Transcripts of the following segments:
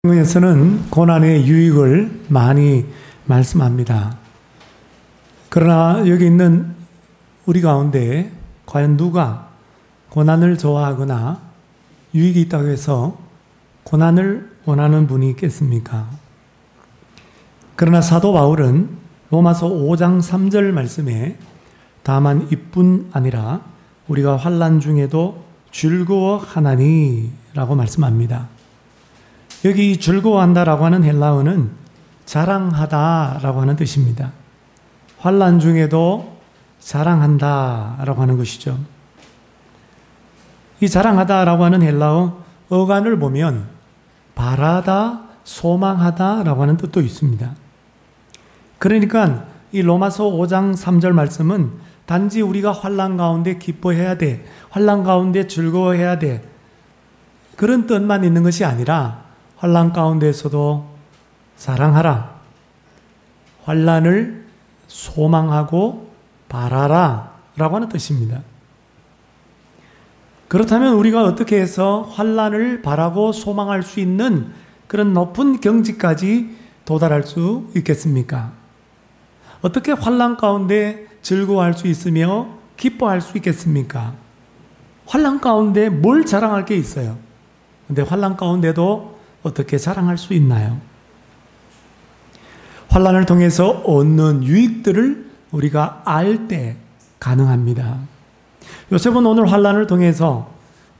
성경에서는 고난의 유익을 많이 말씀합니다. 그러나 여기 있는 우리 가운데 과연 누가 고난을 좋아하거나 유익이 있다고 해서 고난을 원하는 분이 있겠습니까? 그러나 사도 바울은 로마서 5장 3절 말씀에 다만 이뿐 아니라 우리가 환난 중에도 즐거워하나니 라고 말씀합니다. 여기 즐거워한다라고 하는 헬라어는 자랑하다라고 하는 뜻입니다. 환난 중에도 자랑한다라고 하는 것이죠. 이 자랑하다라고 하는 헬라어 어간을 보면 바라다, 소망하다라고 하는 뜻도 있습니다. 그러니까 이 로마서 5장 3절 말씀은 단지 우리가 환난 가운데 기뻐해야 돼, 환난 가운데 즐거워해야 돼, 그런 뜻만 있는 것이 아니라 환난 가운데에서도 사랑하라, 환난을 소망하고 바라라 라고 하는 뜻입니다. 그렇다면 우리가 어떻게 해서 환난을 바라고 소망할 수 있는 그런 높은 경지까지 도달할 수 있겠습니까? 어떻게 환난 가운데 즐거워할 수 있으며 기뻐할 수 있겠습니까? 환난 가운데 뭘 자랑할 게 있어요? 근데 환난 가운데도 어떻게 자랑할 수 있나요? 환난을 통해서 얻는 유익들을 우리가 알 때 가능합니다. 요셉은 오늘 환난을 통해서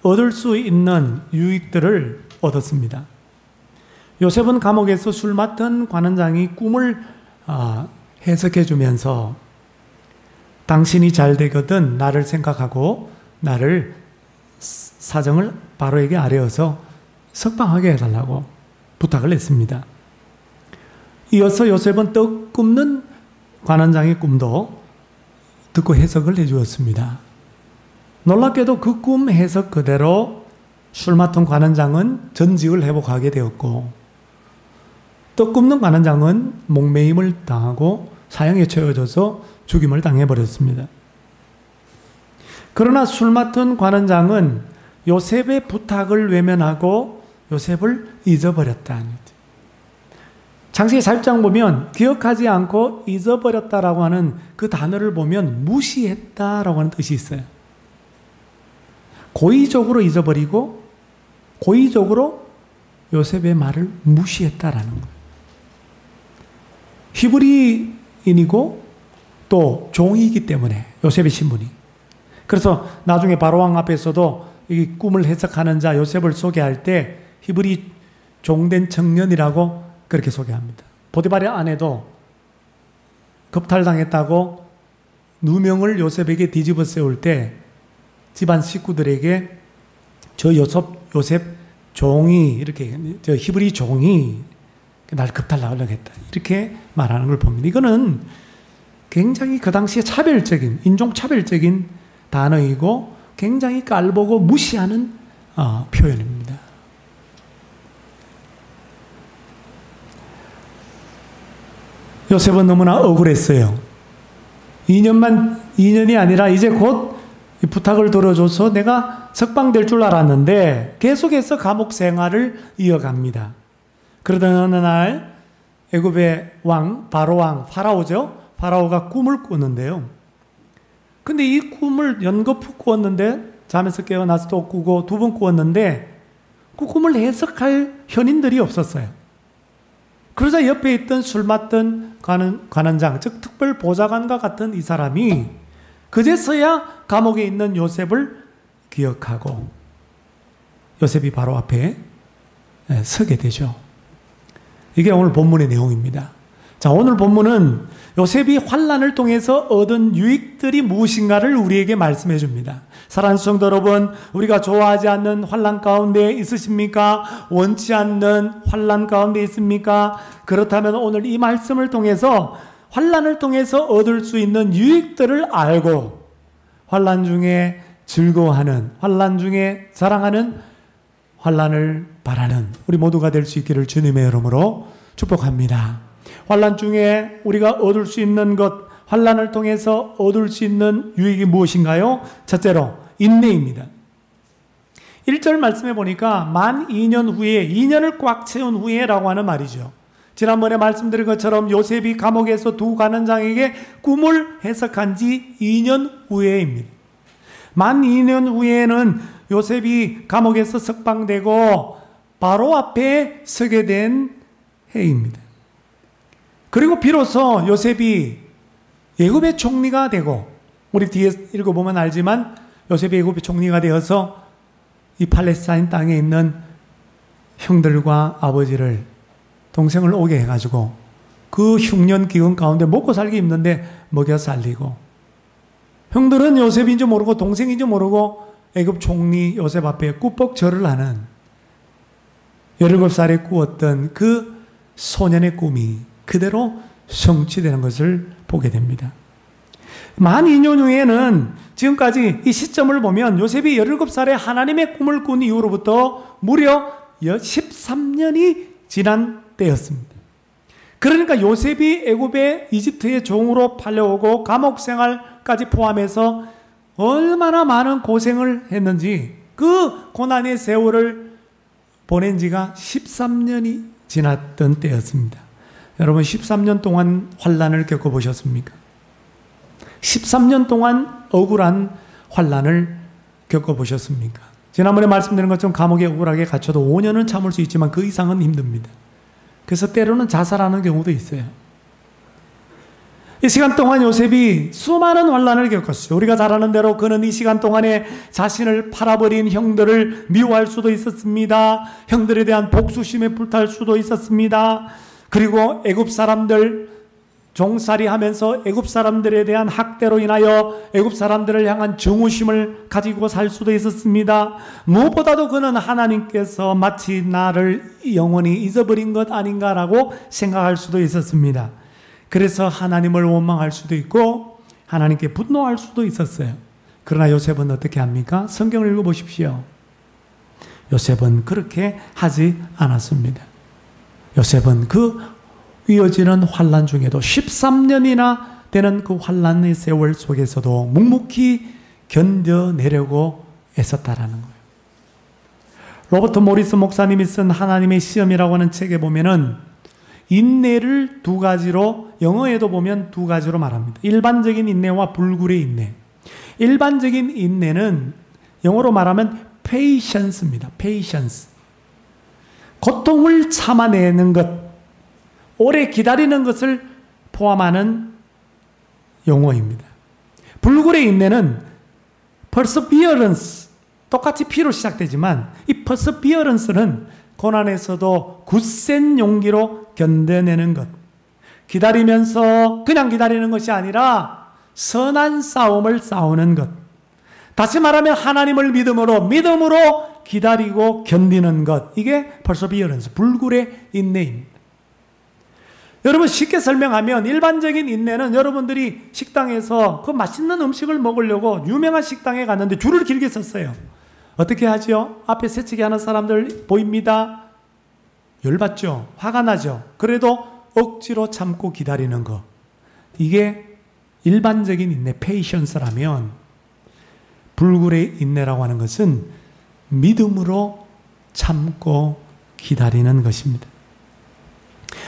얻을 수 있는 유익들을 얻었습니다. 요셉은 감옥에서 술 맡은 관원장이 꿈을 해석해 주면서 당신이 잘 되거든 나를 생각하고 나를 사정을 바로에게 아뢰어서 석방하게 해달라고 부탁을 했습니다. 이어서 요셉은 떡 굽는 관원장의 꿈도 듣고 해석을 해주었습니다. 놀랍게도 그 꿈 해석 그대로 술 맡은 관원장은 전직을 회복하게 되었고, 떡 굽는 관원장은 목매임을 당하고 사형에 처해져서 죽임을 당해버렸습니다. 그러나 술 맡은 관원장은 요셉의 부탁을 외면하고 요셉을 잊어버렸다. 창세기 4장 보면 기억하지 않고 잊어버렸다라고 하는 그 단어를 보면 무시했다라고 하는 뜻이 있어요. 고의적으로 잊어버리고 고의적으로 요셉의 말을 무시했다라는 거예요. 히브리인이고 또 종이기 때문에 요셉의 신분이. 그래서 나중에 바로왕 앞에서도 이 꿈을 해석하는 자 요셉을 소개할 때 히브리 종된 청년이라고 그렇게 소개합니다. 보디발의 아내도 겁탈당했다고 누명을 요셉에게 뒤집어 세울 때 집안 식구들에게 저 요셉 종이 이렇게 저 히브리 종이 날 겁탈당하려고 했다 이렇게 말하는 걸 봅니다. 이거는 굉장히 그 당시에 차별적인 인종차별적인 단어이고 굉장히 깔보고 무시하는 표현입니다. 요셉은 너무나 억울했어요. 2년이 아니라 이제 곧 부탁을 들어줘서 내가 석방될 줄 알았는데 계속해서 감옥 생활을 이어갑니다. 그러던 어느 날 애굽의 왕, 바로왕, 파라오죠. 파라오가 꿈을 꾸는데요. 근데 이 꿈을 연거푸 꾸었는데 잠에서 깨어나서 또 꾸고 두 번 꾸었는데 그 꿈을 해석할 현인들이 없었어요. 그러자 옆에 있던 술 맡던 관원장, 즉 특별보좌관과 같은 이 사람이 그제서야 감옥에 있는 요셉을 기억하고 요셉이 바로 앞에 서게 되죠. 이게 오늘 본문의 내용입니다. 자, 오늘 본문은 요셉이 환난을 통해서 얻은 유익들이 무엇인가를 우리에게 말씀해 줍니다. 사랑하는 성도 여러분, 우리가 좋아하지 않는 환난 가운데 있으십니까? 원치 않는 환난 가운데 있습니까? 그렇다면 오늘 이 말씀을 통해서 환난을 통해서 얻을 수 있는 유익들을 알고 환난 중에 즐거워하는, 환난 중에 자랑하는, 환난을 바라는 우리 모두가 될 수 있기를 주님의 이름으로 축복합니다. 환난 중에 우리가 얻을 수 있는 것, 환난을 통해서 얻을 수 있는 유익이 무엇인가요? 첫째로 인내입니다. 1절 말씀해 보니까 만 2년 후에, 2년을 꽉 채운 후에라고 하는 말이죠. 지난번에 말씀드린 것처럼 요셉이 감옥에서 두 관원장에게 꿈을 해석한 지 2년 후에입니다. 만 2년 후에는 요셉이 감옥에서 석방되고 바로 앞에 서게 된 해입니다. 그리고 비로소 요셉이 애굽의 총리가 되고, 우리 뒤에 읽어보면 알지만 요셉이 애굽의 총리가 되어서 이 팔레스타인 땅에 있는 형들과 아버지를, 동생을 오게 해가지고 그 흉년 기근 가운데 먹고 살기 힘든데 먹여 살리고, 형들은 요셉인지 모르고 동생인지 모르고 애굽 총리 요셉 앞에 꾸벅 절을 하는 17살에 꾸었던 그 소년의 꿈이 그대로 성취되는 것을 보게 됩니다. 만 2년 후에는 지금까지 이 시점을 보면 요셉이 17살에 하나님의 꿈을 꾼 이후로부터 무려 13년이 지난 때였습니다. 그러니까 요셉이 애굽의 이집트의 종으로 팔려오고 감옥 생활까지 포함해서 얼마나 많은 고생을 했는지, 그 고난의 세월을 보낸 지가 13년이 지났던 때였습니다. 여러분, 13년 동안 환난을 겪어보셨습니까? 13년 동안 억울한 환난을 겪어보셨습니까? 지난번에 말씀드린 것처럼 감옥에 억울하게 갇혀도 5년은 참을 수 있지만 그 이상은 힘듭니다. 그래서 때로는 자살하는 경우도 있어요. 이 시간 동안 요셉이 수많은 환난을 겪었어요. 우리가 잘 아는 대로 그는 이 시간 동안에 자신을 팔아버린 형들을 미워할 수도 있었습니다. 형들에 대한 복수심에 불탈 수도 있었습니다. 그리고 애굽 사람들 종살이 하면서 애굽 사람들에 대한 학대로 인하여 애굽 사람들을 향한 증오심을 가지고 살 수도 있었습니다. 무엇보다도 그는 하나님께서 마치 나를 영원히 잊어버린 것 아닌가라고 생각할 수도 있었습니다. 그래서 하나님을 원망할 수도 있고 하나님께 분노할 수도 있었어요. 그러나 요셉은 어떻게 합니까? 성경을 읽어보십시오. 요셉은 그렇게 하지 않았습니다. 요셉은 그 이어지는 환난 중에도 13년이나 되는 그 환난의 세월 속에서도 묵묵히 견뎌내려고 애썼다라는 거예요. 로버트 모리스 목사님이 쓴 하나님의 시험이라고 하는 책에 보면은 인내를 두 가지로, 영어에도 보면 두 가지로 말합니다. 일반적인 인내와 불굴의 인내. 일반적인 인내는 영어로 말하면 patience입니다. patience. 고통을 참아내는 것, 오래 기다리는 것을 포함하는 용어입니다. 불굴의 인내는 perseverance, 똑같이 P로 시작되지만 이 perseverance는 고난에서도 굳센 용기로 견뎌내는 것, 기다리면서 그냥 기다리는 것이 아니라 선한 싸움을 싸우는 것, 다시 말하면 하나님을 믿음으로 기다리고 견디는 것, 이게 perseverance, 불굴의 인내입니다. 여러분, 쉽게 설명하면 일반적인 인내는 여러분들이 식당에서 그 맛있는 음식을 먹으려고 유명한 식당에 갔는데 줄을 길게 섰어요. 어떻게 하죠? 앞에 새치기 하는 사람들 보입니다. 열받죠? 화가 나죠? 그래도 억지로 참고 기다리는 거, 이게 일반적인 인내, 페이션스라면 불굴의 인내라고 하는 것은 믿음으로 참고 기다리는 것입니다.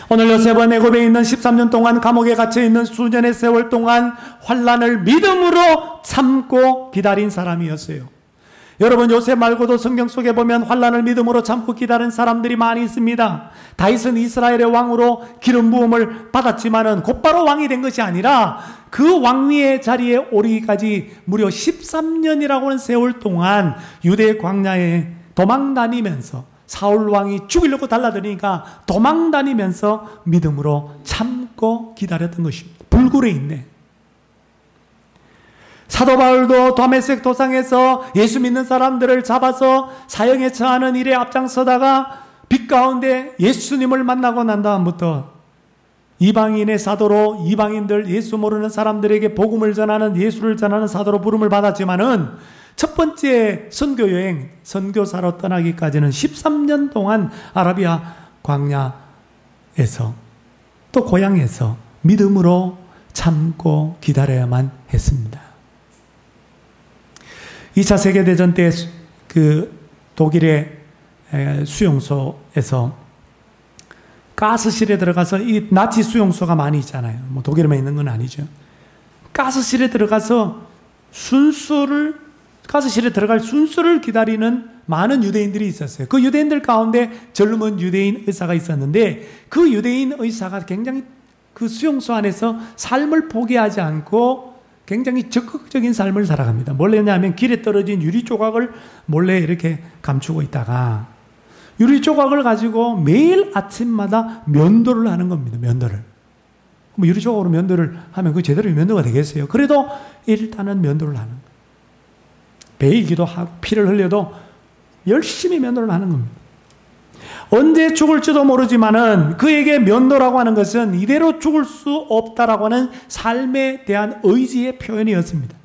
오늘 요셉은 애굽에 있는 13년 동안 감옥에 갇혀 있는 수년의 세월 동안 환난을 믿음으로 참고 기다린 사람이었어요. 여러분, 요셉 말고도 성경 속에 보면 환난을 믿음으로 참고 기다린 사람들이 많이 있습니다. 다윗은 이스라엘의 왕으로 기름 부음을 받았지만은 곧바로 왕이 된 것이 아니라 그 왕위의 자리에 오르기까지 무려 13년이라고 하는 세월 동안 유대 광야에 도망 다니면서, 사울 왕이 죽이려고 달라드니까 도망 다니면서 믿음으로 참고 기다렸던 것입니다. 불굴의 인내. 사도 바울도 다메섹 도상에서 예수 믿는 사람들을 잡아서 사형에 처하는 일에 앞장서다가 빛 가운데 예수님을 만나고 난 다음부터 이방인의 사도로, 이방인들, 예수 모르는 사람들에게 복음을 전하는, 예수를 전하는 사도로 부름을 받았지만은 첫 번째 선교 여행, 선교사로 떠나기까지는 13년 동안 아라비아 광야에서, 또 고향에서 믿음으로 참고 기다려야만 했습니다. 2차 세계대전 때 독일의 수용소에서 가스실에 들어가서, 이 나치 수용소가 많이 있잖아요. 뭐 독일에만 있는 건 아니죠. 가스실에 들어가서 가스실에 들어갈 순서를 기다리는 많은 유대인들이 있었어요. 그 유대인들 가운데 젊은 유대인 의사가 있었는데, 그 유대인 의사가 굉장히 그 수용소 안에서 삶을 포기하지 않고 굉장히 적극적인 삶을 살아갑니다. 뭘 했냐면 길에 떨어진 유리 조각을 몰래 이렇게 감추고 있다가 유리 조각을 가지고 매일 아침마다 면도를 하는 겁니다. 면도를. 뭐 유리 조각으로 면도를 하면 그 제대로 면도가 되겠어요? 그래도 일단은 면도를 하는 거예요. 베이기도 하고 피를 흘려도 열심히 면도를 하는 겁니다. 언제 죽을지도 모르지만은 그에게 면도라고 하는 것은 이대로 죽을 수 없다라고 하는 삶에 대한 의지의 표현이었습니다.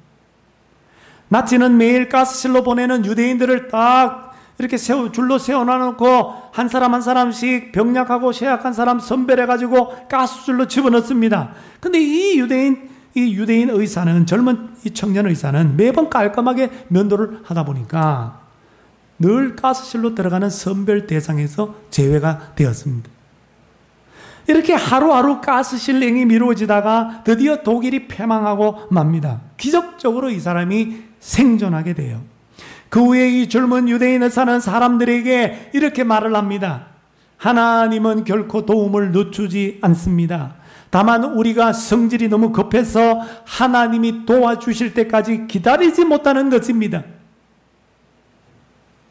나치는 매일 가스실로 보내는 유대인들을 딱 이렇게 줄로 세워놔놓고 한 사람 한 사람씩 병약하고 쇠약한 사람 선별해가지고 가스줄로 집어넣습니다. 근데 이 유대인 의사는, 젊은 이 청년 의사는 매번 깔끔하게 면도를 하다 보니까 늘 가스실로 들어가는 선별 대상에서 제외가 되었습니다. 이렇게 하루하루 가스실행이 미루어지다가 드디어 독일이 패망하고 맙니다. 기적적으로 이 사람이 생존하게 돼요. 그 후에 이 젊은 유대인 의사는 사람들에게 이렇게 말을 합니다. 하나님은 결코 도움을 늦추지 않습니다. 다만 우리가 성질이 너무 급해서 하나님이 도와주실 때까지 기다리지 못하는 것입니다.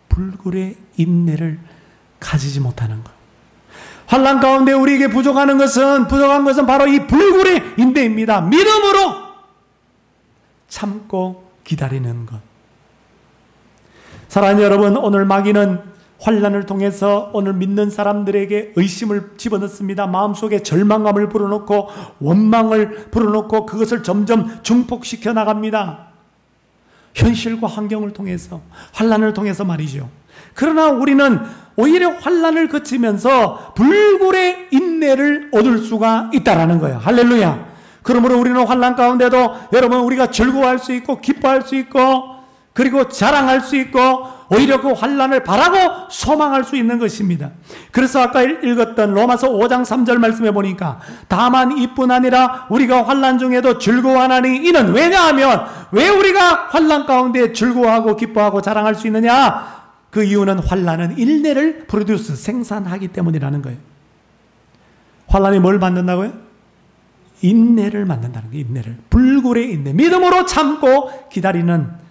불굴의 인내를 가지지 못하는 것. 환난 가운데 우리에게 부족한 것은 바로 이 불굴의 인내입니다. 믿음으로 참고 기다리는 것. 사랑하는 여러분, 오늘 마귀는 환난을 통해서 오늘 믿는 사람들에게 의심을 집어넣습니다. 마음속에 절망감을 불어넣고 원망을 불어넣고 그것을 점점 증폭시켜 나갑니다. 현실과 환경을 통해서, 환난을 통해서 말이죠. 그러나 우리는 오히려 환난을 거치면서 불굴의 인내를 얻을 수가 있다라는 거예요. 할렐루야. 그러므로 우리는 환난 가운데도 여러분, 우리가 즐거워할 수 있고 기뻐할 수 있고 그리고 자랑할 수 있고 오히려 그 환난을 바라고 소망할 수 있는 것입니다. 그래서 아까 읽었던 로마서 5장 3절 말씀해 보니까 다만 이뿐 아니라 우리가 환난 중에도 즐거워하나니 이는 왜냐하면, 왜 우리가 환난 가운데 즐거워하고 기뻐하고 자랑할 수 있느냐? 그 이유는 환난은 인내를 생산하기 때문이라는 거예요. 환난이 뭘 만든다고요? 인내를 만든다는 거예요. 인내를. 불굴의 인내. 믿음으로 참고 기다리는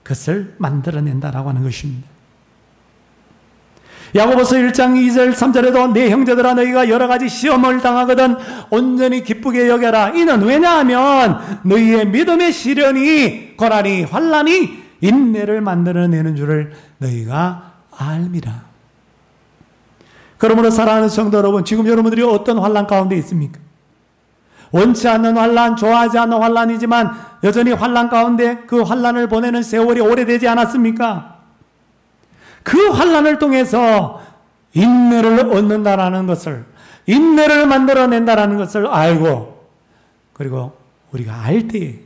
것을 만들어낸다라고 하는 것입니다. 야고보서 1장 2절 3절에도 내 형제들아 너희가 여러 가지 시험을 당하거든 온전히 기쁘게 여겨라. 이는 왜냐하면 너희의 믿음의 시련이 고난이 환난이 인내를 만들어내는 줄을 너희가 알미라. 그러므로 사랑하는 성도 여러분, 지금 여러분들이 어떤 환난 가운데 있습니까? 원치 않는 환난, 좋아하지 않는 환난이지만 여전히 환난 가운데 그 환난을 보내는 세월이 오래되지 않았습니까? 그 환난을 통해서 인내를 얻는다라는 것을, 인내를 만들어낸다라는 것을 알고, 그리고 우리가 알 때에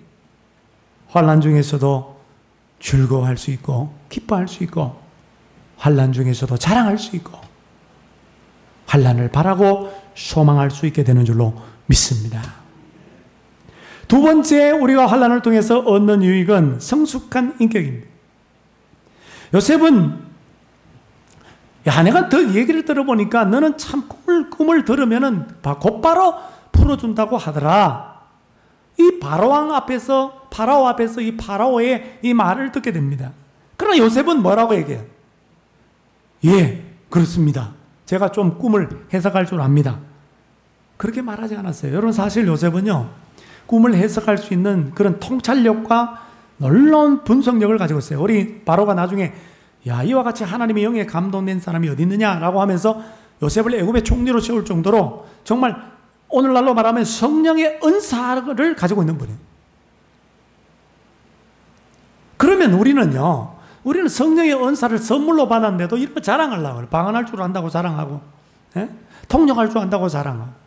환난 중에서도 즐거워할 수 있고 기뻐할 수 있고 환난 중에서도 자랑할 수 있고 환난을 바라고 소망할 수 있게 되는 줄로 믿습니다. 두 번째, 우리가 환난을 통해서 얻는 유익은 성숙한 인격입니다. 요셉은, 내가 더 얘기를 들어보니까 너는 참 꿈을 들으면은 곧바로 풀어준다고 하더라. 이 파라오 앞에서 이 파라오의 이 말을 듣게 됩니다. 그러나 요셉은 뭐라고 얘기해요? 예, 그렇습니다. 제가 좀 꿈을 해석할 줄 압니다. 그렇게 말하지 않았어요. 여러분, 사실 요셉은요, 꿈을 해석할 수 있는 그런 통찰력과 놀라운 분석력을 가지고 있어요. 우리 바로가 나중에 이와 같이 하나님의 영에 감동된 사람이 어디 있느냐라고 하면서 요셉을 애굽의 총리로 세울 정도로 정말 오늘날로 말하면 성령의 은사를 가지고 있는 분이에요. 그러면 우리는 성령의 은사를 선물로 받았는데도 이런 거 자랑하려고 해요. 방언할 줄 안다고 자랑하고, 통역할 줄 안다고 자랑하고.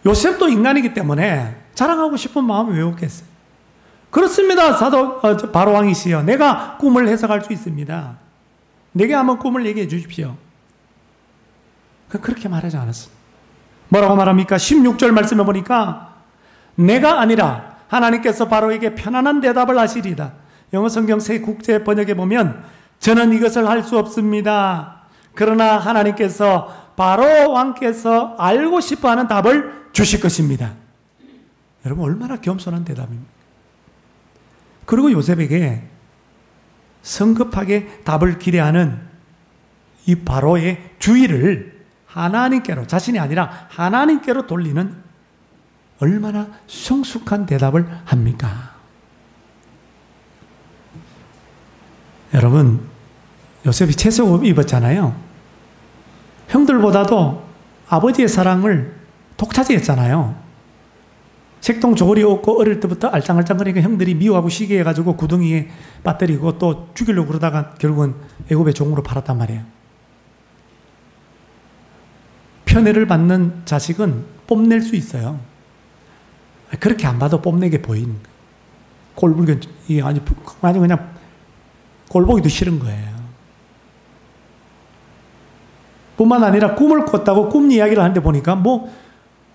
요셉도 인간이기 때문에 자랑하고 싶은 마음이 왜 없겠어요? 그렇습니다. 바로 왕이시여. 내가 꿈을 해석할 수 있습니다. 내게 한번 꿈을 얘기해 주십시오. 그렇게 말하지 않았어. 뭐라고 말합니까? 16절 말씀해 보니까 내가 아니라 하나님께서 바로에게 편안한 대답을 하시리다. 영어 성경 새 국제 번역에 보면 저는 이것을 할 수 없습니다. 그러나 하나님께서 바로 왕께서 알고 싶어하는 답을 주실 것입니다. 여러분 얼마나 겸손한 대답입니까? 그리고 요셉에게 성급하게 답을 기대하는 이 바로의 주의를 하나님께로, 자신이 아니라 하나님께로 돌리는 얼마나 성숙한 대답을 합니까? 여러분, 요셉이 채색 입었잖아요. 형들보다도 아버지의 사랑을 독차지했잖아요. 색동 조거리 옷고 어릴 때부터 알짱알짱거리니까 형들이 미워하고 시기해가지고 구덩이에 빠뜨리고 또 죽이려고 그러다가 결국은 애굽의 종으로 팔았단 말이에요. 편애를 받는 자식은 뽐낼 수 있어요. 그렇게 안 봐도 뽐내게 보인 꼴불견, 아주 그냥 꼴보기도 싫은 거예요. 뿐만 아니라 꿈을 꿨다고 꿈 이야기를 하는데 보니까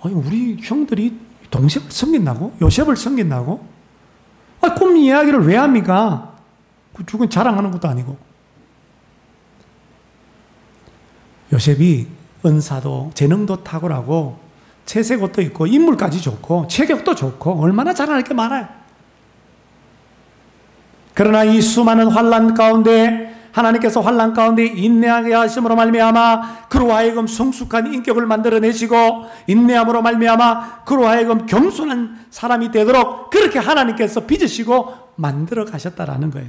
우리 형들이 동생을 섬긴다고? 요셉을 섬긴다고? 꿈 이야기를 왜 합니까? 죽은 자랑하는 것도 아니고. 요셉이 은사도 재능도 탁월하고 채색옷도 있고 인물까지 좋고 체격도 좋고 얼마나 자랑할 게 많아요. 그러나 이 수많은 환난 가운데 하나님께서 환난 가운데 인내하게 하심으로 말미암아 그로 하여금 성숙한 인격을 만들어내시고 인내함으로 말미암아 그로 하여금 겸손한 사람이 되도록 그렇게 하나님께서 빚으시고 만들어 가셨다라는 거예요.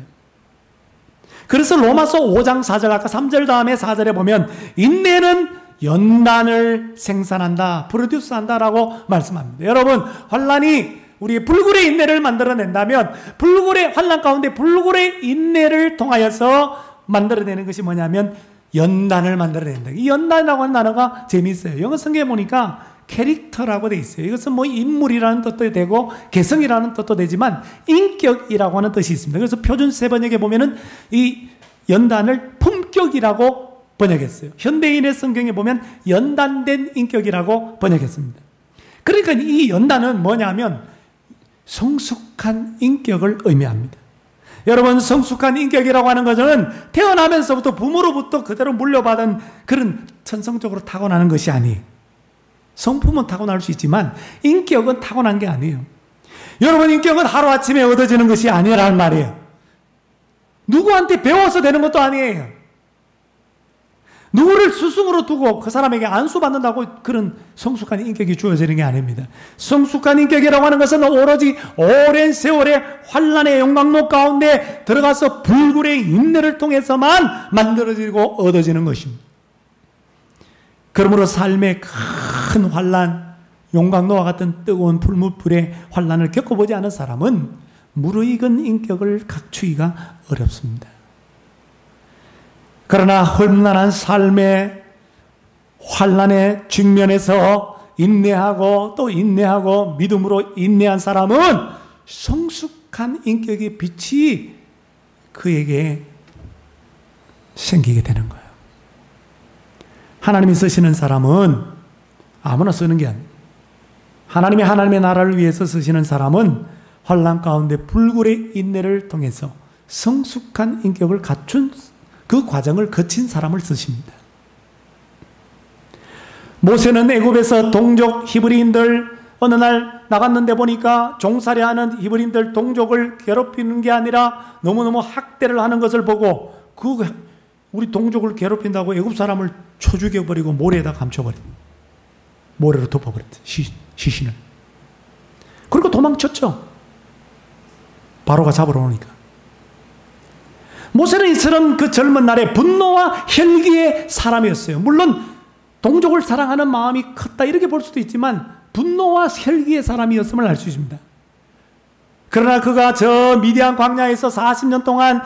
그래서 로마서 5장 4절 아까 3절 다음에 4절에 보면 인내는 연단을 생산한다, 프로듀스한다라고 말씀합니다. 여러분, 환난이 우리의 불굴의 인내를 만들어낸다면 불굴의 환난 가운데 불굴의 인내를 통하여서 만들어내는 것이 뭐냐면 연단을 만들어낸다. 이 연단이라고 하는 단어가 재미있어요. 영어 성경에 보니까 캐릭터라고 돼 있어요. 이것은 인물이라는 뜻도 되고 개성이라는 뜻도 되지만 인격이라고 하는 뜻이 있습니다. 그래서 표준 세번역에 보면은 이 연단을 품격이라고 번역했어요. 현대인의 성경에 보면 연단된 인격이라고 번역했습니다. 그러니까 이 연단은 뭐냐면 성숙한 인격을 의미합니다. 여러분, 성숙한 인격이라고 하는 것은 태어나면서부터 부모로부터 그대로 물려받은 그런 천성적으로 타고나는 것이 아니에요. 성품은 타고날 수 있지만 인격은 타고난 게 아니에요. 여러분, 인격은 하루아침에 얻어지는 것이 아니라는 말이에요. 누구한테 배워서 되는 것도 아니에요. 누구를 스승으로 두고 그 사람에게 안수받는다고 그런 성숙한 인격이 주어지는 게 아닙니다. 성숙한 인격이라고 하는 것은 오로지 오랜 세월의 환난의 영광로 가운데 들어가서 불굴의 인내를 통해서만 만들어지고 얻어지는 것입니다. 그러므로 삶의 큰 환난, 용광로와 같은 뜨거운 풀무불의 환난을 겪어보지 않은 사람은 무르익은 인격을 갖추기가 어렵습니다. 그러나 험난한 삶의 환난의 직면에서 인내하고 또 인내하고 믿음으로 인내한 사람은 성숙한 인격의 빛이 그에게 생기게 되는 거예요. 하나님이 쓰시는 사람은 아무나 쓰는 게 아니에요. 하나님의 나라를 위해서 쓰시는 사람은 환난 가운데 불굴의 인내를 통해서 성숙한 인격을 갖춘 그 과정을 거친 사람을 쓰십니다. 모세는 애굽에서 동족 히브리인들 어느 날 나갔는데 보니까 종살이하는 히브리인들 동족을 괴롭히는 게 아니라 너무너무 학대를 하는 것을 보고 우리 동족을 괴롭힌다고 애굽 사람을 쳐 죽여버리고 모래에다 감춰버렸다. 모래로 덮어버렸다. 시신을. 그리고 도망쳤죠. 바로가 잡으러 오니까. 모세는 이처럼 그 젊은 날에 분노와 혈기의 사람이었어요. 물론 동족을 사랑하는 마음이 컸다 이렇게 볼 수도 있지만 분노와 혈기의 사람이었음을 알 수 있습니다. 그러나 그가 저 미디안 광야에서 40년 동안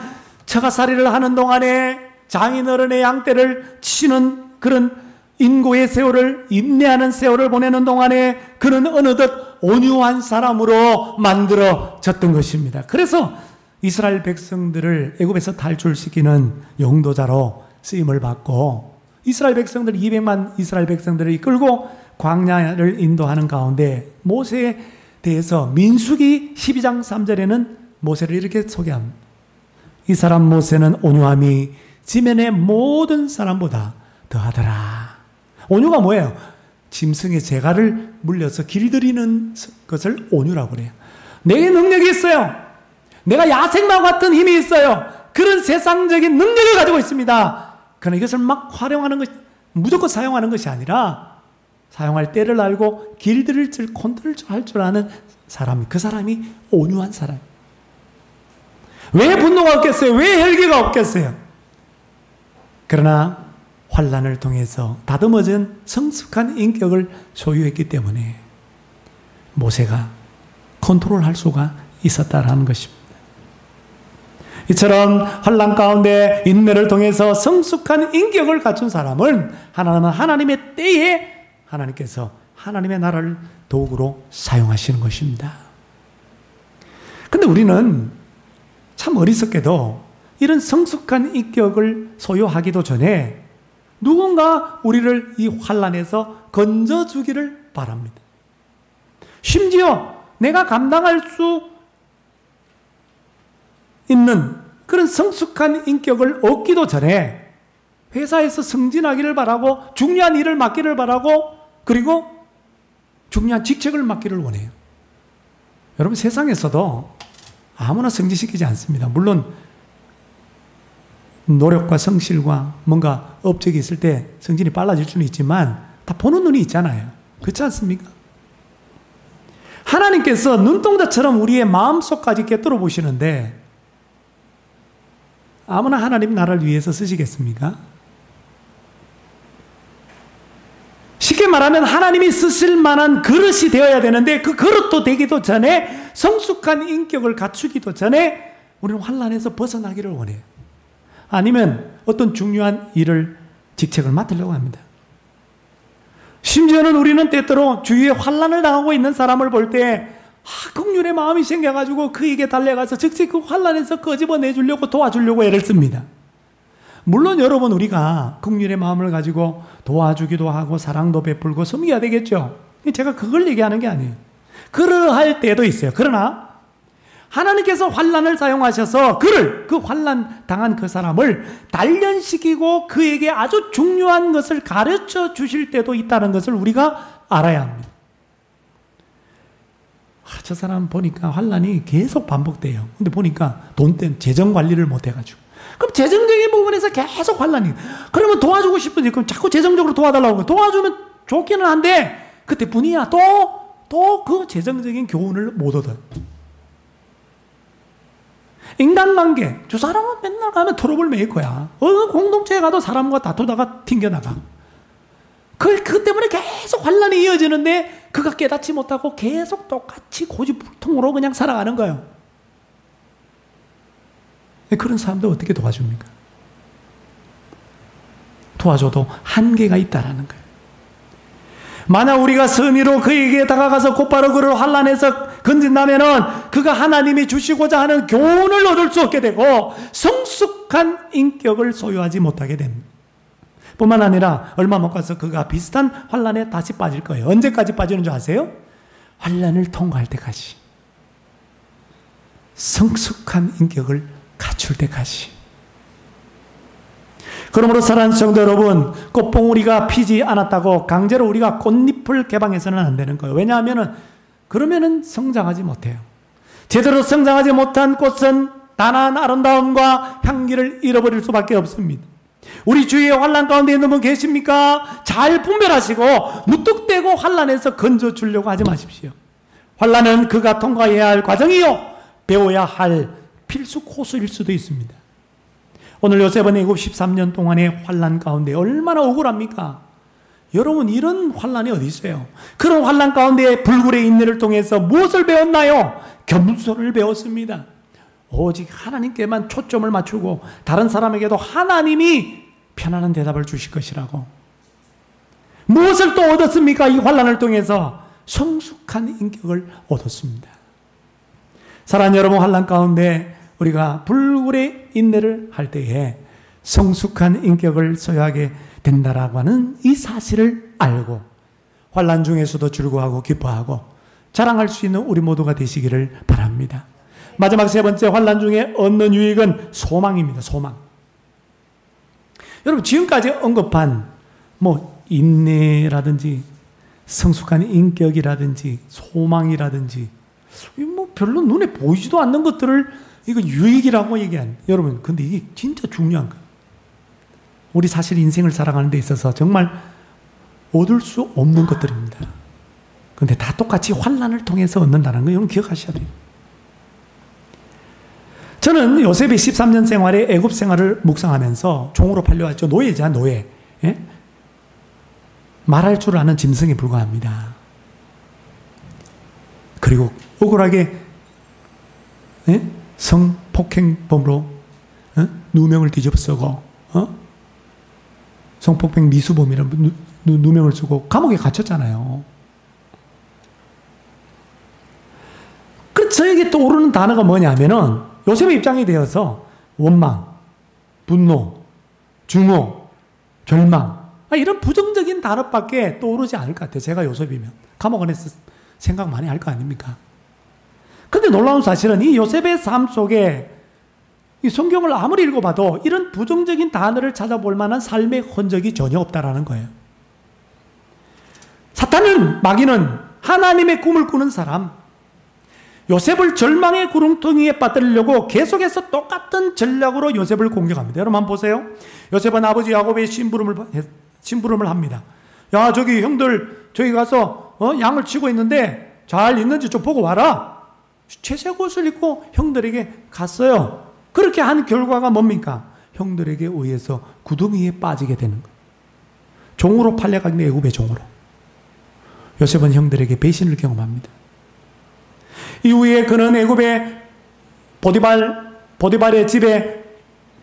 처가살이를 하는 동안에 장인어른의 양떼를 치는 그런 인고의 세월을, 인내하는 세월을 보내는 동안에 그는 어느덧 온유한 사람으로 만들어졌던 것입니다. 그래서 이스라엘 백성들을 애굽에서 탈출시키는 용도자로 쓰임을 받고 이스라엘 백성들 200만 이스라엘 백성들을 이끌고 광야를 인도하는 가운데 모세에 대해서 민수기 12장 3절에는 모세를 이렇게 소개합니다. 이 사람 모세는 온유함이 지면의 모든 사람보다 더하더라. 온유가 뭐예요? 짐승의 재갈을 물려서 길들이는 것을 온유라고 그래요. 내게 능력이 있어요. 내가 야생마 같은 힘이 있어요. 그런 세상적인 능력을 가지고 있습니다. 그러나 이것을 막 활용하는 것, 무조건 사용하는 것이 아니라 사용할 때를 알고 길들일 줄, 컨트롤 할 줄 아는 사람, 그 사람이 온유한 사람. 왜 분노가 없겠어요? 왜 혈기가 없겠어요? 그러나 환난을 통해서 다듬어진 성숙한 인격을 소유했기 때문에 모세가 컨트롤할 수가 있었다라는 것입니다. 이처럼 환난 가운데 인내를 통해서 성숙한 인격을 갖춘 사람은 하나님은 하나님의 때에 하나님께서 하나님의 나라를 도구로 사용하시는 것입니다. 그런데 우리는 참 어리석게도 이런 성숙한 인격을 소유하기도 전에 누군가 우리를 이 환난에서 건져주기를 바랍니다. 심지어 내가 감당할 수 있는 그런 성숙한 인격을 얻기도 전에 회사에서 승진하기를 바라고 중요한 일을 맡기를 바라고 그리고 중요한 직책을 맡기를 원해요. 여러분 세상에서도 아무나 승진시키지 않습니다. 물론 노력과 성실과 뭔가 업적이 있을 때 승진이 빨라질 수는 있지만 다 보는 눈이 있잖아요. 그렇지 않습니까? 하나님께서 눈동자처럼 우리의 마음속까지 꿰뚫어 보시는데 아무나 하나님 나라를 위해서 쓰시겠습니까? 쉽게 말하면 하나님이 쓰실 만한 그릇이 되어야 되는데 그 그릇도 되기도 전에 성숙한 인격을 갖추기도 전에 우리는 환난에서 벗어나기를 원해요. 아니면 어떤 중요한 일을 직책을 맡으려고 합니다. 심지어는 우리는 때때로 주위에 환난을 당하고 있는 사람을 볼 때 긍휼의 마음이 생겨가지고 그에게 달려가서 즉시 그 환난에서 끄집어내주려고 도와주려고 애를 씁니다. 물론 여러분 우리가 긍휼의 마음을 가지고 도와주기도 하고 사랑도 베풀고 섬겨야 되겠죠. 제가 그걸 얘기하는 게 아니에요. 그러할 때도 있어요. 그러나 하나님께서 환난을 사용하셔서 그 환난 당한 그 사람을 단련시키고 그에게 아주 중요한 것을 가르쳐 주실 때도 있다는 것을 우리가 알아야 합니다. 저 사람 보니까 환난이 계속 반복돼요. 근데 보니까 돈 때문에 재정 관리를 못 해가지고. 그럼 재정적인 부분에서 계속 환난이. 그러면 도와주고 싶은데 그럼 자꾸 재정적으로 도와달라고. 도와주면 좋기는 한데 그때뿐이야. 또 그 재정적인 교훈을 못 얻어요. 인간관계. 저 사람은 맨날 가면 트러블 메이커야. 어느 공동체에 가도 사람과 다투다가 튕겨나가. 그 때문에 계속 환난이 이어지는데 그가 깨닫지 못하고 계속 똑같이 고집불통으로 그냥 살아가는 거예요. 그런 사람들 어떻게 도와줍니까? 도와줘도 한계가 있다라는 거예요. 만약 우리가 선의로 그에게 다가가서 곧바로 그를 환난에서 건진다면은 그가 하나님이 주시고자 하는 교훈을 얻을 수 없게 되고 성숙한 인격을 소유하지 못하게 됩니다. 뿐만 아니라 얼마 못 가서 그가 비슷한 환난에 다시 빠질 거예요. 언제까지 빠지는 줄 아세요? 환난을 통과할 때까지. 성숙한 인격을 갖출 때까지. 그러므로 사랑하는 성도 여러분, 꽃봉우리가 피지 않았다고 강제로 우리가 꽃잎을 개방해서는 안 되는 거예요. 왜냐하면 그러면은 성장하지 못해요. 제대로 성장하지 못한 꽃은 단아한 아름다움과 향기를 잃어버릴 수밖에 없습니다. 우리 주위에 환난 가운데 있는 분 계십니까? 잘 분별하시고 무뚝대고 환난에서 건져주려고 하지 마십시오. 환난은 그가 통과해야 할 과정이요 배워야 할 필수 코스일 수도 있습니다. 오늘 요셉은 애굽 13년 동안의 환난 가운데 얼마나 억울합니까? 여러분 이런 환난이 어디 있어요? 그런 환난 가운데 불굴의 인내를 통해서 무엇을 배웠나요? 겸손을 배웠습니다. 오직 하나님께만 초점을 맞추고 다른 사람에게도 하나님이 편안한 대답을 주실 것이라고. 무엇을 또 얻었습니까? 이 환난을 통해서 성숙한 인격을 얻었습니다. 사랑하는 여러분, 환난 가운데 우리가 불굴의 인내를 할 때에 성숙한 인격을 소유하게 된다라고 하는 이 사실을 알고 환난 중에서도 즐거워하고 기뻐하고 자랑할 수 있는 우리 모두가 되시기를 바랍니다. 마지막 세 번째, 환난 중에 얻는 유익은 소망입니다. 소망. 여러분, 지금까지 언급한 인내라든지 성숙한 인격이라든지 소망이라든지 별로 눈에 보이지도 않는 것들을 이거 유익이라고 얘기합니다. 여러분, 근데 이게 진짜 중요한 거예요. 우리 사실 인생을 살아가는 데 있어서 정말 얻을 수 없는 것들입니다. 근데 다 똑같이 환난을 통해서 얻는다는 거 여러분 기억하셔야 돼요. 저는 요셉의 13년 생활에 애굽 생활을 묵상하면서 종으로 팔려왔죠. 노예자, 노예. 예? 말할 줄 아는 짐승에 불과합니다. 그리고 억울하게 성폭행범으로 누명을 뒤집어 쓰고 성폭행 미수범이라고 누명을 쓰고 감옥에 갇혔잖아요. 그래서 저에게 떠오르는 단어가 뭐냐면은 요셉의 입장이 되어서 원망, 분노, 증오, 절망 이런 부정적인 단어밖에 떠오르지 않을 것 같아요. 제가 요셉이면 감옥 안에서 생각 많이 할 거 아닙니까? 그런데 놀라운 사실은 이 요셉의 삶 속에 이 성경을 아무리 읽어봐도 이런 부정적인 단어를 찾아볼 만한 삶의 흔적이 전혀 없다라는 거예요. 사탄은, 마귀는 하나님의 꿈을 꾸는 사람, 요셉을 절망의 구렁텅이에 빠뜨리려고 계속해서 똑같은 전략으로 요셉을 공격합니다. 여러분 한번 보세요. 요셉은 아버지 야곱의 심부름을 합니다. 야, 저기 형들 저기 가서 양을 치고 있는데 잘 있는지 좀 보고 와라. 채색 옷을 입고 형들에게 갔어요. 그렇게 한 결과가 뭡니까? 형들에게 의해서 구덩이에 빠지게 되는 거예요. 종으로 팔려가는 애굽의 종으로. 요셉은 형들에게 배신을 경험합니다. 이후에 그는 애굽의 보디발의 집에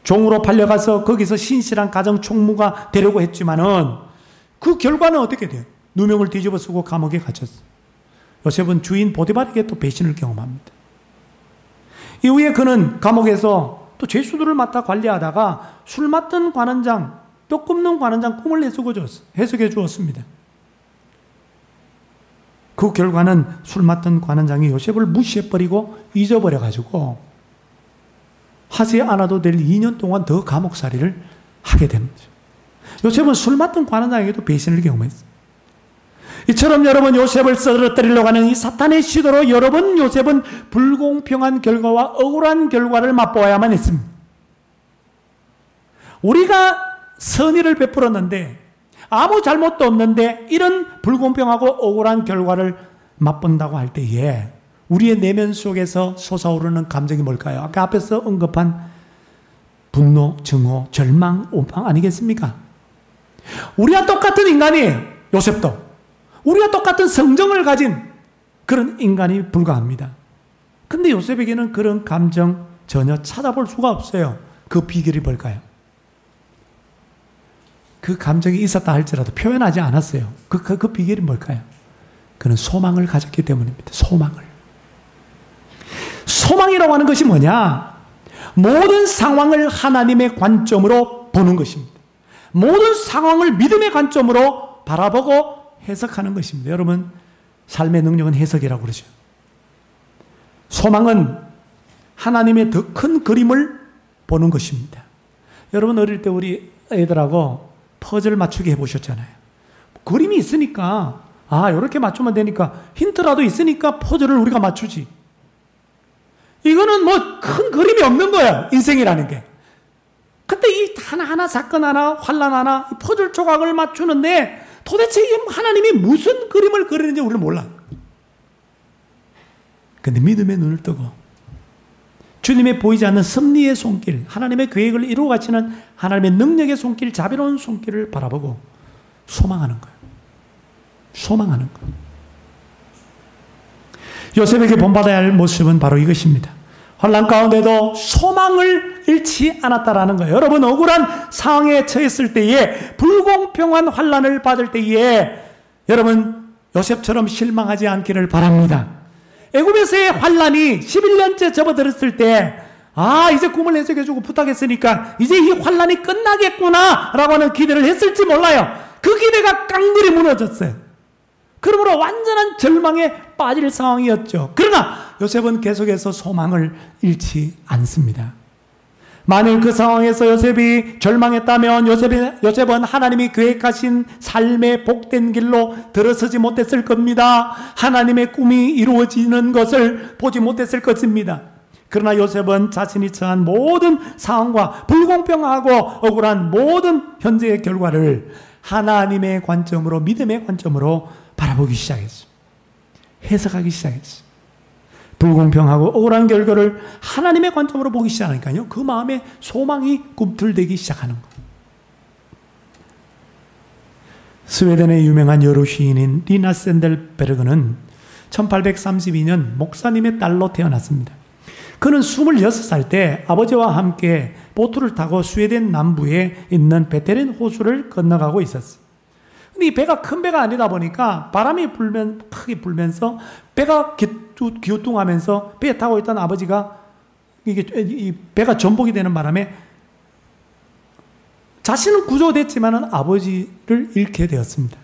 종으로 팔려가서 거기서 신실한 가정 총무가 되려고 했지만은 그 결과는 어떻게 돼요? 누명을 뒤집어 쓰고 감옥에 갇혔어요. 요셉은 주인 보디발에게 또 배신을 경험합니다. 이후에 그는 감옥에서 또 죄수들을 맡아 관리하다가 술 맡던 관원장, 떡 굽는 관원장 꿈을 해석해 주었습니다. 그 결과는 술 맡던 관원장이 요셉을 무시해버리고 잊어버려가지고 하지 않아도 될 2년 동안 더 감옥살이를 하게 됩니다. 요셉은 술 맡던 관원장에게도 배신을 경험했어요. 이처럼 여러분, 요셉을 쓰러뜨리려고 하는 이 사탄의 시도로 여러분, 요셉은 불공평한 결과와 억울한 결과를 맛보아야만 했습니다. 우리가 선의를 베풀었는데 아무 잘못도 없는데 이런 불공평하고 억울한 결과를 맛본다고 할 때에 우리의 내면 속에서 솟아오르는 감정이 뭘까요? 아까 앞에서 언급한 분노, 증오, 절망, 원망 아니겠습니까? 우리와 똑같은 인간이 요셉도 우리와 똑같은 성정을 가진 그런 인간이 불과합니다. 근데 요셉에게는 그런 감정 전혀 찾아볼 수가 없어요. 그 비결이 뭘까요? 그 감정이 있었다 할지라도 표현하지 않았어요. 그 비결이 뭘까요? 그는 소망을 가졌기 때문입니다. 소망을. 소망이라고 하는 것이 뭐냐? 모든 상황을 하나님의 관점으로 보는 것입니다. 모든 상황을 믿음의 관점으로 바라보고 해석하는 것입니다. 여러분, 삶의 능력은 해석이라고 그러죠. 소망은 하나님의 더 큰 그림을 보는 것입니다. 여러분, 어릴 때 우리 애들하고 퍼즐 맞추기 해보셨잖아요. 그림이 있으니까 이렇게 맞추면 되니까 힌트라도 있으니까 퍼즐을 우리가 맞추지. 이거는 큰 그림이 없는 거야, 인생이라는 게. 근데 이 하나하나 사건 하나, 환난 하나, 이 퍼즐 조각을 맞추는데 도대체 하나님이 무슨 그림을 그리는지 우리는 몰라. 근데 믿음의 눈을 뜨고 주님의 보이지 않는 섭리의 손길, 하나님의 계획을 이루어 가시는 하나님의 능력의 손길, 자비로운 손길을 바라보고 소망하는 거예요. 소망하는 거예요. 요셉에게 본받아야 할 모습은 바로 이것입니다. 환난 가운데도 소망을 잃지 않았다라는 거예요. 여러분, 억울한 상황에 처했을 때에, 불공평한 환난을 받을 때에 여러분 요셉처럼 실망하지 않기를 바랍니다. 애굽에서의 환난이 11년째 접어들었을 때, 이제 꿈을 해석해주고 부탁했으니까 이제 이 환난이 끝나겠구나 라고 하는 기대를 했을지 몰라요. 그 기대가 깡그리 무너졌어요. 그러므로 완전한 절망에 빠질 상황이었죠. 그러나 요셉은 계속해서 소망을 잃지 않습니다. 만일 그 상황에서 요셉이 절망했다면 요셉은 하나님이 계획하신 삶의 복된 길로 들어서지 못했을 겁니다. 하나님의 꿈이 이루어지는 것을 보지 못했을 것입니다. 그러나 요셉은 자신이 처한 모든 상황과 불공평하고 억울한 모든 현재의 결과를 하나님의 관점으로, 믿음의 관점으로 바라보기 시작했습니다. 해석하기 시작했습니다. 불공평하고 억울한 결과를 하나님의 관점으로 보기 시작하니까요, 그 마음에 소망이 꿈틀대기 시작하는 거예요. 스웨덴의 유명한 여로 시인인 리나 샌델베르그는 1832년 목사님의 딸로 태어났습니다. 그는 26살 때 아버지와 함께 보트를 타고 스웨덴 남부에 있는 베테린 호수를 건너가고 있었어요. 근데 이 배가 큰 배가 아니다 보니까 바람이 크게 불면서 배가 기우뚱하면서 배에 타고 있던 아버지가 이 배가 전복이 되는 바람에 자신은 구조됐지만은 아버지를 잃게 되었습니다.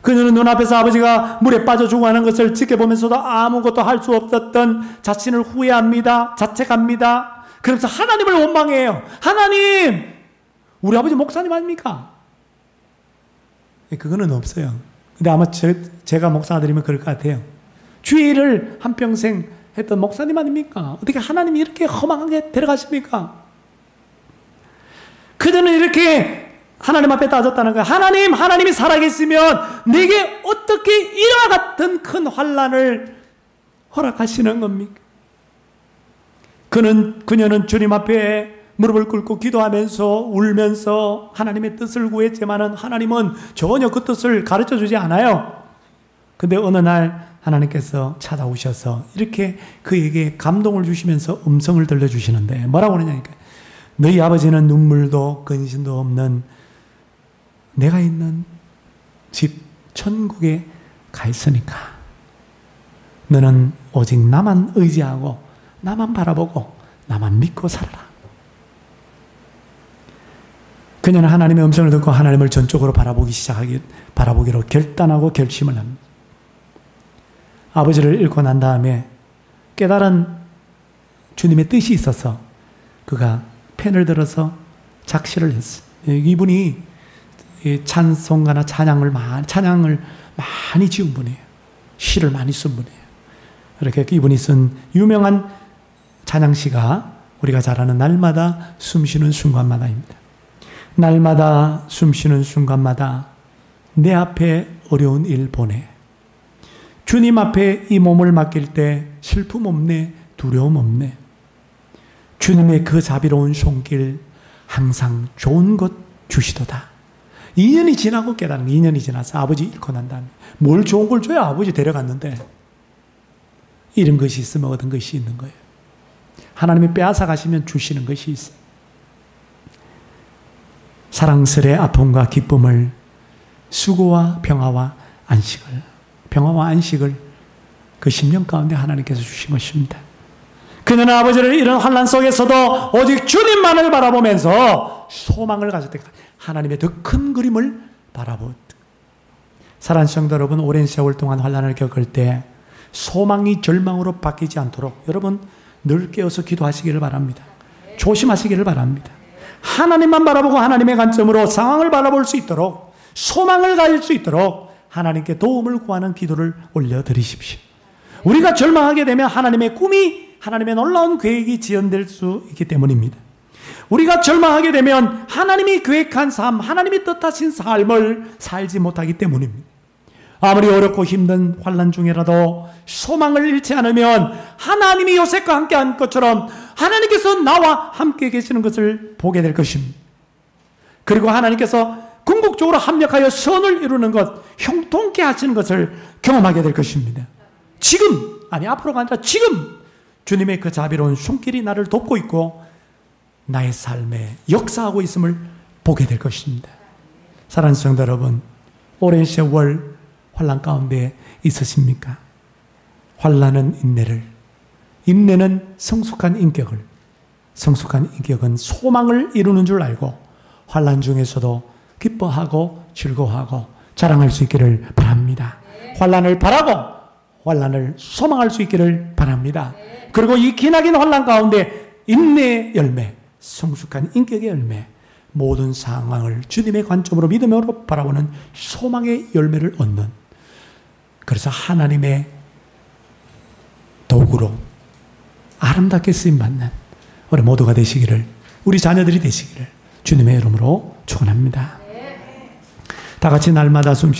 그녀는 눈앞에서 아버지가 물에 빠져 죽어가는 것을 지켜보면서도 아무것도 할 수 없었던 자신을 후회합니다. 자책합니다. 그러면서 하나님을 원망해요. 하나님, 우리 아버지 목사님 아닙니까? 그거는 없어요. 근데 아마 제가 목사드리면 그럴 것 같아요. 주의 일을 한평생 했던 목사님 아닙니까? 어떻게 하나님이 이렇게 허망하게 데려가십니까? 그들은 이렇게 하나님 앞에 따졌다는 거예요. 하나님이 살아계시면 내게 어떻게 이와 같은 큰 환난을 허락하시는 겁니까? 그녀는 주님 앞에 무릎을 꿇고 기도하면서 울면서 하나님의 뜻을 구했지만은 하나님은 전혀 그 뜻을 가르쳐 주지 않아요. 근데 어느 날 하나님께서 찾아오셔서 이렇게 그에게 감동을 주시면서 음성을 들려주시는데 뭐라고 하느냐니까, 너희 아버지는 눈물도 근심도 없는 내가 있는 집 천국에 가 있으니까 너는 오직 나만 의지하고 나만 바라보고 나만 믿고 살아라. 그녀는 하나님의 음성을 듣고 하나님을 전적으로 바라보기로 결단하고 결심을 합니다. 아버지를 잃고 난 다음에 깨달은 주님의 뜻이 있어서 그가 펜을 들어서 작시를 했어요. 이분이 찬송가나 찬양을 많이 지은 분이에요. 시를 많이 쓴 분이에요. 이렇게 이분이 쓴 유명한 찬양시가 우리가 잘 아는 날마다 숨쉬는 순간마다입니다. 날마다 숨쉬는 순간마다 내 앞에 어려운 일 보내. 주님 앞에 이 몸을 맡길 때 슬픔 없네, 두려움 없네. 주님의 그 자비로운 손길 항상 좋은 것 주시도다. 2년이 지나고 깨달은 2년이 지나서 아버지 잃고 난 다음에 뭘 좋은 걸 줘야 아버지 데려갔는데 잃은 것이 있으면 얻은 것이 있는 거예요. 하나님이 빼앗아 가시면 주시는 것이 있어요. 사랑스레 아픔과 기쁨을, 수고와 평화와 안식을 그 10년 가운데 하나님께서 주신 것입니다. 그녀는 아버지를 잃은 환난 속에서도 오직 주님만을 바라보면서 소망을 가졌다. 하나님의 더 큰 그림을 바라보았다. 사랑하는 성도 여러분, 오랜 세월 동안 환난을 겪을 때 소망이 절망으로 바뀌지 않도록 여러분 늘 깨어서 기도하시기를 바랍니다. 조심하시기를 바랍니다. 하나님만 바라보고 하나님의 관점으로 상황을 바라볼 수 있도록, 소망을 가질 수 있도록 하나님께 도움을 구하는 기도를 올려드리십시오. 우리가 절망하게 되면 하나님의 꿈이, 하나님의 놀라운 계획이 지연될 수 있기 때문입니다. 우리가 절망하게 되면 하나님이 계획한 삶, 하나님이 뜻하신 삶을 살지 못하기 때문입니다. 아무리 어렵고 힘든 환난 중이라도 소망을 잃지 않으면 하나님이 요셉과 함께한 것처럼 하나님께서 나와 함께 계시는 것을 보게 될 것입니다. 그리고 하나님께서 궁극적으로 합력하여 선을 이루는 것, 형통케 하시는 것을 경험하게 될 것입니다. 앞으로가 아니라 지금 주님의 그 자비로운 손길이 나를 돕고 있고 나의 삶에 역사하고 있음을 보게 될 것입니다. 사랑하는 성도 여러분, 오랜 세월 환난 가운데 있으십니까? 환난은 인내를, 인내는 성숙한 인격을, 성숙한 인격은 소망을 이루는 줄 알고 환난 중에서도 기뻐하고 즐거워하고 자랑할 수 있기를 바랍니다. 환난을 바라고 환난을 소망할 수 있기를 바랍니다. 그리고 이 기나긴 환난 가운데 인내의 열매, 성숙한 인격의 열매, 모든 상황을 주님의 관점으로 믿음으로 바라보는 소망의 열매를 얻는, 그래서 하나님의 도구로 아름답게 쓰임받는 우리 모두가 되시기를, 우리 자녀들이 되시기를 주님의 이름으로 축원합니다. 다 같이 날마다 숨